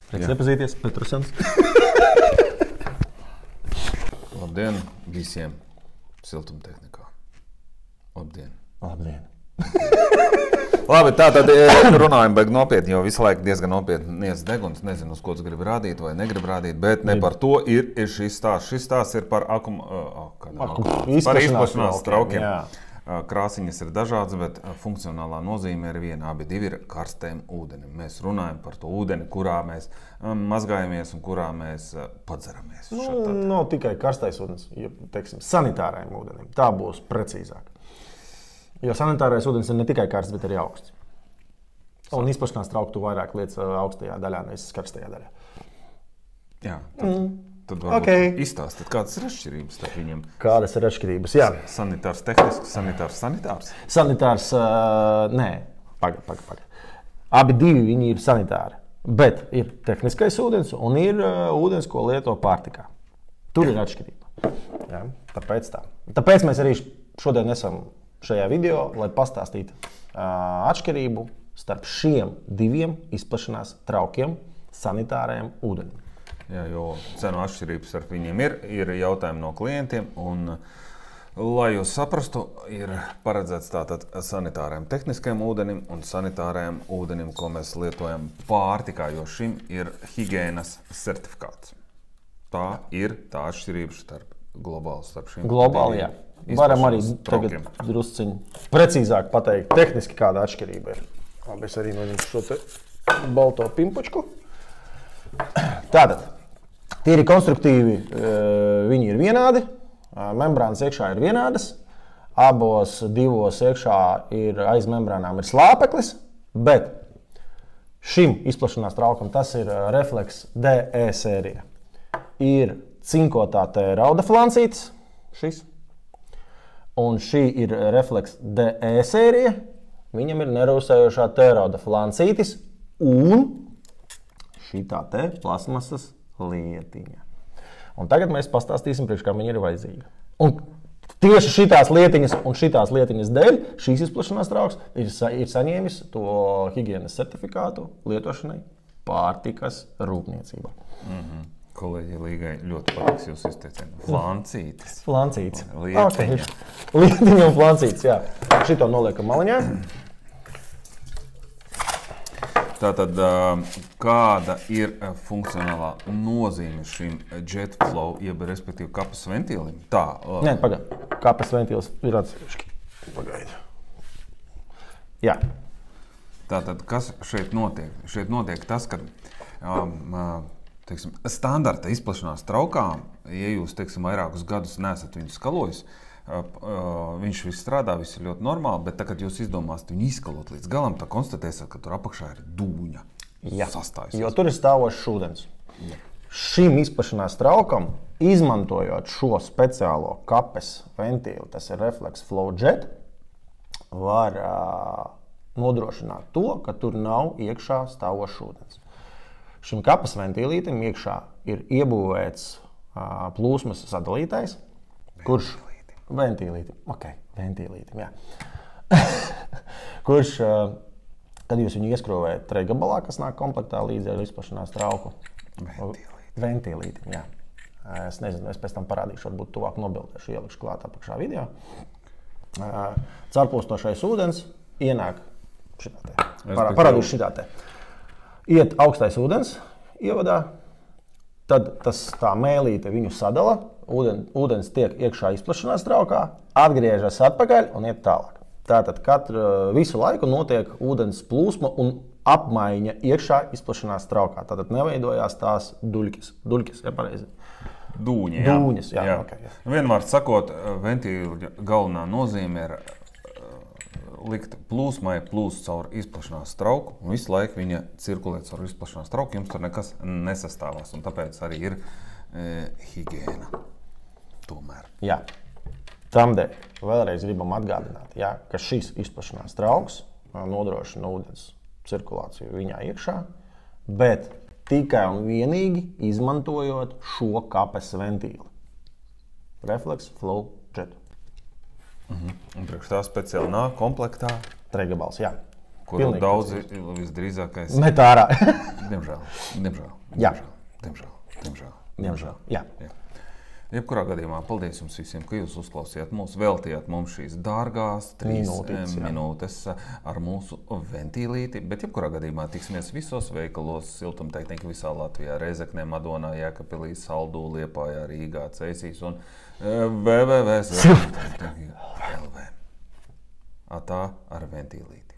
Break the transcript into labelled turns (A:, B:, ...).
A: Prieks iepazīties, Petrusens.
B: Labdien visiem siltumtehnikā. Labdien.
A: Labdien.
B: Labi, tātad runājam baigi nopietni, jo visu laiku diezgan nopietni niec deguns. Nezinu, uz ko tu gribi rādīt vai negribi rādīt, bet ne par to ir šis stāsts. Šis stāsts ir par izplašanās traukiem. Krāsiņas ir dažādas, bet funkcionālā nozīme ir viena. Abi divi ir karstējiem ūdenim. Mēs runājam par to ūdeni, kurā mēs mazgājamies un kurā mēs padzeramies.
A: Nav tikai karstais ūdens, ja, teiksim, sanitārajam ūdenim. Tā būs precīzāk. Jo sanitārais ūdens ir ne tikai karsts, bet arī augsts. Un izplašanās trauku tu vairāk lietas augstajā daļā, nevis karstajā daļā.
B: Jā, tad varbūt izstāstīt, kādas ir atšķirības starp viņiem.
A: Kādas ir atšķirības, jā.
B: Sanitārs tehnisks, sanitārs.
A: Sanitārs, nē, pagaid. Abi divi viņi ir sanitāri, bet ir tehniskais ūdens un ir ūdens, ko lieto pārtikā. Tur ir atšķirība. Jā, tāpēc tā. Tāpēc mēs arī šodien esam šajā video, lai pastāstītu atšķirību starp šiem diviem izplašanās traukiem sanitārajam ūdenim.
B: Jā, jo cenu atšķirības ar viņiem ir jautājumi no klientiem, un, lai jūs saprastu, ir paredzēts tātad sanitārajam tehniskajam ūdenim un sanitārajam ūdenim, ko mēs lietojam pārtikā, jo šim ir higienas certifikāts. Tā ir tā atšķirība starp šiem.
A: Globāli, jā. Varam arī tagad drusciņi precīzāk pateikt tehniski, kāda atšķirība ir. Labi, es arī noņemšu šo te balto pimpučku. Tātad, tīri konstruktīvi viņi ir vienādi, membrānas iekšā ir vienādas, abos divos iekšā ir aiz membrānām ir slāpeklis, bet šim izplašanās traukam tas ir Reflex DE sērija. Ir cinkotā tērauda flancītis, šis. Un šī ir Reflex DE sērija, viņam ir nerūsējošā tērauda flancītis un šitā te plasmasas lietiņa. Un tagad mēs pastāstīsim, priekš kā viņa ir vajadzīga. Un tieši šitās lietiņas un šitās lietiņas dēļ šīs izplašanās trauks ir saņēmis to higienas certifikātu lietošanai pārtikas rūpniecībā.
B: Kolēģi Līgai ļoti patiks jūs izteicienu. Flancītis.
A: Flancītis.
B: Lietiņa.
A: Lietiņa un flancītis, jā. Šito noliekam maliņā.
B: Tātad, kāda ir funkcionālā nozīme šim jet flow, jeb respektīvi kapas ventīlim?
A: Nē, pagaid. Kapas ventīls ir atsevišķi. Pagaid. Jā.
B: Tātad, kas šeit notiek? Šeit notiek tas, ka standarta izplašanās traukām, ja jūs, vairākus gadus neesat viņu skalojis, viņš viss strādā, viss ir ļoti normāli, bet tad, kad jūs izdomāsiet viņu izskalot līdz galam, tad konstatēsiet, ka tur apakšā ir dūņa sastājusies.
A: Jo tur ir stāvošs ūdens. Šim izplašanās traukam, izmantojot šo speciālo kapes ventīlu, tas ir Reflex Flow Jet, var nodrošināt to, ka tur nav iekšā stāvošs ūdens. Šim kapas ventīlītim iekšā ir iebūvēts plūsmas sadalītājs, kurš ventīlītim, jā. Kurš, kad jūs viņu ieskrūvējat treigabalā, kas nāk komplektā līdzi ar izplašanās trauku. Ventīlītim, jā. Es nezinu, es pēc tam parādīšu, varbūt tuvāk nobildēšu, ielikšu klāt apakšā video. Caurplūstošais ūdens ienāk šitā te. Parādīšu šitā te. Iet augstais ūdens ievadā, tad tā mēlīte viņu sadala, ūdens tiek iekšā izplašanās traukā, atgriežas atpakaļ un iet tālāk. Tātad visu laiku notiek ūdens plūsma un apmaiņa iekšā izplašanās traukā. Tātad neveidojās tās duļķis, ja pareizi.
B: Dūņi, jā.
A: Dūņas, jā. Okay, jā.
B: Vienmēr sakot, ventīļa galvenā nozīme ir likt plūsmai plūst caur izplašanās trauku, un visu laiku viņa cirkulē caur izplašanās trauku, jums tur nekas nesastāvās, un tāpēc arī ir higiēna. Tomēr.
A: Jā. Tamdēļ vēlreiz gribam atgādināt, jā, ka šis izplašanās trauks nodrošina ūdens cirkulāciju viņā iekšā, bet tikai un vienīgi izmantojot šo kapes ventīli. Reflex Flow Jet.
B: Un priekš tā speciāli nāk komplektā?
A: Treigabals, jā.
B: kuru daudzi visdrīzākais
A: met ārā.
B: Diemžēl.
A: Jā.
B: Jebkurā gadījumā paldies jums visiem, ka jūs uzklausījāt mūs, veltījāt mums šīs dārgās 3 minūtes ar mūsu ventīlīti, bet jebkurā gadījumā tiksimies visos veikalos, siltumtehnika visā Latvijā, Reizeknē, Madonā, Jēkabpilī, Saldū, Liepājā, Rīgā, Ceisīs un www.siltumtehnika.lv. Atā ar ventīlīti.